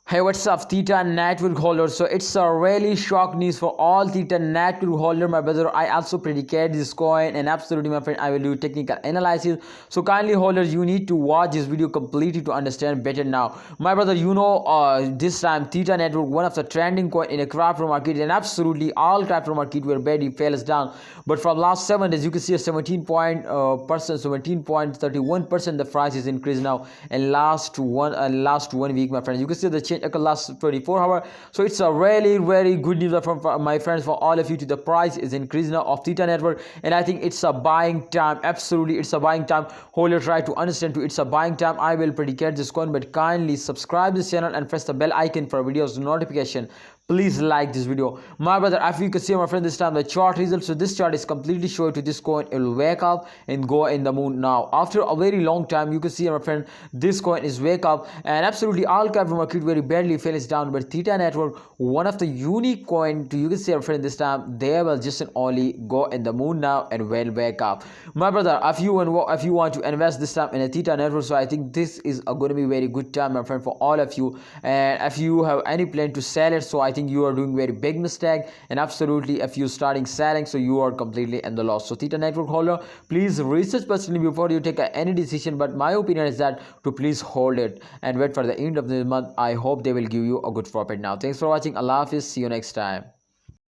Hey, what's up, Theta Network holder? So it's a really shock news for all Theta Network holder, my brother. I also predicate this coin, and absolutely, my friend, I will do technical analysis. So kindly, holders, you need to watch this video completely to understand better now, my brother. This time Theta Network, one of the trending coin in a crypto market, and absolutely all crypto market were barely fell down. But from last 7 days, you can see a 17.31% the price is increased now, and last 1 week, my friends, you can see the change last 24 hours. So it's a really very good news from my friends, for all of you. To the price is increasing now of Theta Network, and I think it's a buying time. Absolutely, it's a buying time. Holder, try to understand too, it's a buying time. I will predicate this coin, but kindly subscribe this channel and press the bell icon for videos notification. Please like this video, my brother. If you can see, my friend, this time the chart results. So this chart is completely showing to this coin, it will wake up and go in the moon now after a very long time. You can see, my friend, this coin is wake up, and absolutely all crypto market very badly falls down. But Theta Network, one of the unique coin to, you can see, my friend, this time they will just only go in the moon now and will wake up, my brother. If you want to invest this time in a Theta Network, so I think this is going to be very good time, my friend, for all of you. And if you have any plan to sell it, so I think you are doing very big mistake. And absolutely, if you starting selling, so you are completely in the loss. So Theta Network holder, please research personally before you take any decision, but my opinion is that to please hold it and wait for the end of the month. I hope they will give you a good profit now. Thanks for watching. Allah Hafiz. See you next time.